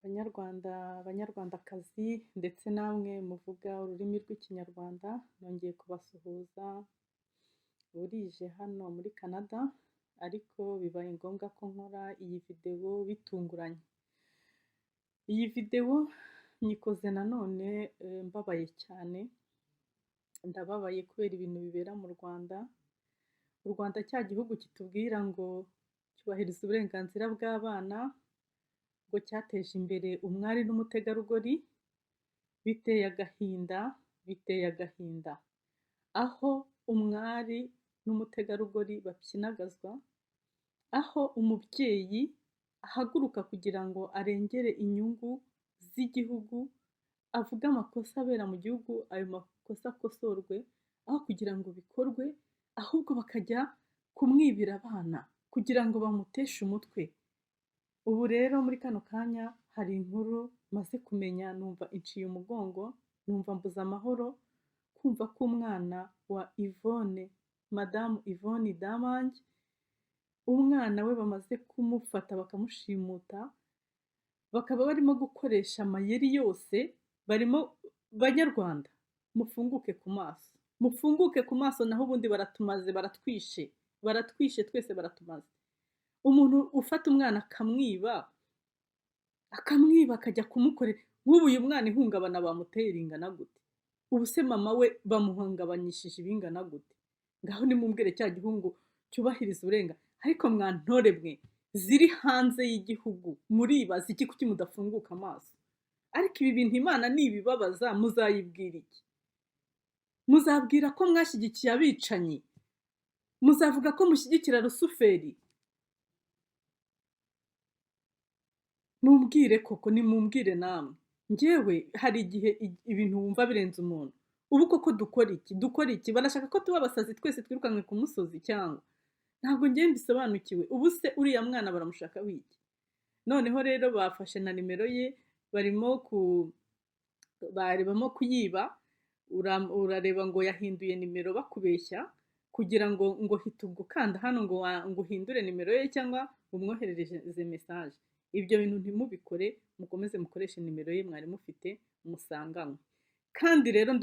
Banyarwanda, banyarwandakazi ndetse namwe muvuga ururimi rw'ikinyarwanda, nongeye kubasuhuza, burije hano muri Canada, ariko bibaye ngombwa ko nkora iyi videwo bitunguranye. Iyi videwo nyikoze nanone mbabaye cyane, ndababaye kubera ibintu bibera mu Rwanda. U Rwanda cya gihugu kitubwira ngo cyubahiriza uburenganzira bw'abana, ngo cyateje imbere umwari n'umutegarugori, biteye agahinda, aho umwari n'umutegarugori bapyinagazwa, aho umubyeyi ahaguruka kugira ngo arengere inyungu z'igihugu, avuga amakosa abera mu gihugu, ayo makosa akosorwe, aho kugira ngo bikorwe, ahubwo bakajya kumwibira abana kugira ngo bamuteshe umutwe. Ubu rero muri kano kanya hari inkuru maze kumenya, numva iciye umugongo, numva mbuze amahoro, kumva ko umwana wa Yvonne, madamu Yvonne Damange, umwana we bamaze kumufata bakamushimuta, bakaba barimo gukoresha amayeri yose, barimo, Banyarwanda mufunguke ku maso, naho ubundi baratumaze, baratwishe twese, baratumaze. Umuntu ufata umwana akamwiba akajya kumukorera, nk'ubu uyu mwana ihungabana bamuteye ringana gute? Ubu se mama we bamuhungabanyishije ibingana gute? Ngaho nimumbwire cya gihugu cyubahiriza uburenganzira. Ariko mwantore mwe ziri hanze y'igihugu, muribaza iki kuki mudafunguka amaso? Ariko ibi bintu Imana nibibabaza muzayibwira iki? Muzabwira ko mwashyigikiye abicanyi? Muzavuga ko mushyigikira Rusuferi? Mumbwire koko, nimumbwire namwe. Njyewe hari igihe ibintu wumva birenze umuntu. Ubu koko dukora iki? Barashaka ko tuba abasazi twese twirukanwe ku musozi cyangwa? Ntabwo ngiye mbisobanukiwe. Ubu se uriya mwana baramushaka wiki? Noneho rero bafashe na nimero ye, barebamo kuyiba, urareba ngo yahinduye nimero bakubeshya, kugira ngo hita ugukanda hano ngo uhindure nimero ye cyangwa umwoherereze message. Ibyo bintu ntimubikore, mukomeze mukoreshe nimero ye mwari mufite musanganywe. Kandi rero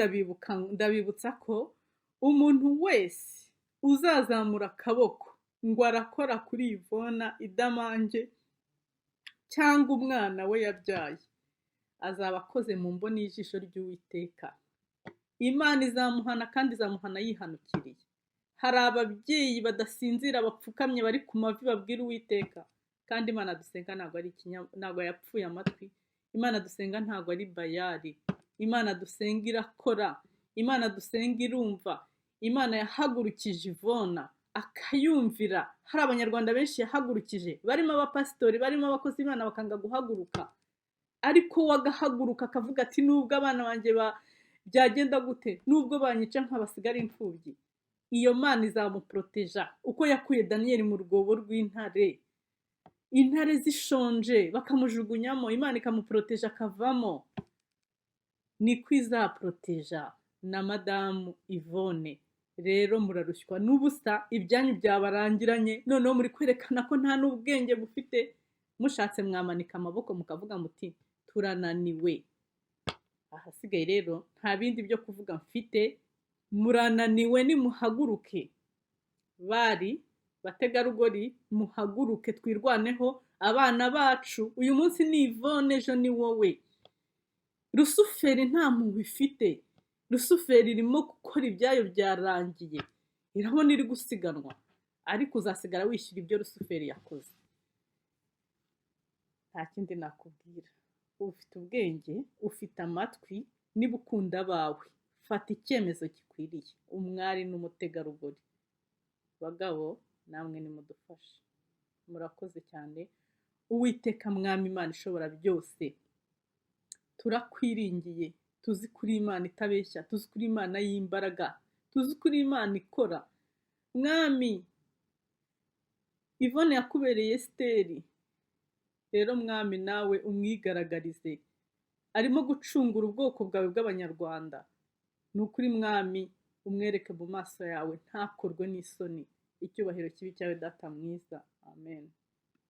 ndabibutsa ko umuntu wese uzazamura akaboko ngo arakora kuri Yvonne Damange cyangwa umwana we yabyaye, azaba akoze mu mboni y'ijisho ry'Uwiteka. Imana izamuhana, kandi izamuhana yihanukiriye. Hari ababyeyi badasinzira bapfukamye bari ku mavi babwira Uwiteka. Kandi Imana dusenga ntabwo yapfuye amatwi. Imana dusenga ntabwo ari bayari. Imana dusenga irakora. Imana dusenga irumva. Imana yahagurukije Yvonne akayumvira. Hari abanyarwanda benshi yahagurukije, barimo abapasitori, barimo abakozi b'Imana, bakanga guhaguruka. Ariko we agahaguruka akavuga ati nubwo abana banjye byagenda gute, nubwo banyica nkabasigara imfubyi, iyo Mana izamuproteja. Uko yakuye Daniyeli mu rwobo rw'intare, intare zishonje bakamujugunyamo, Imana ikamuproteja akavamo, niko izaproteja na madamu Yvonne. Rero murarushywa n'ubusa, ibyanyu byabarangiranye, noneho muri kwerekana ko nta n'ubwenge bufite. Mushatse mwamanika amaboko mukavuga muti turananiwe. Ahasigaye rero nta bindi byo kuvuga mfite, murananiwe, nimuhaguruke. Bari bategarugori, muhaguruke twirwaneho, abana bacu. Uyu munsi ni Yvonne, ejo ni wowe. Rusuferi nta mpuhwe ifite. Rusuferi irimo gukora ibyayo byarangiye, irabona iri gusiganwa, ariko uzasigara wishyura ibyo Rusuferi yakoze. Nta kindi nakubwira. Ufite ubwenge, ufite amatwi, niba ukunda abawe, fata icyemezo gikwiriye. Umwari n'umutegarugori, bagabo namwe nimudufashe. Murakoze cyane. Uwiteka Mwami Imana ishobora byose, turakwiringiye. Tuzi kuri Imana itabeshya, tuzi kuri Imana y'imbaraga, tuzi kuri Imana ikora. Mwami, Yvonne yakubereye Esiteri. Rero Mwami nawe umwigaragarize. Arimo gucungura ubwoko bwawe bw'Abanyarwanda. Ni ukuri Mwami, umwereke mu maso yawe, ntakorwe n'isoni. Icyubahiro kibi cyawe Data mwiza. Amen.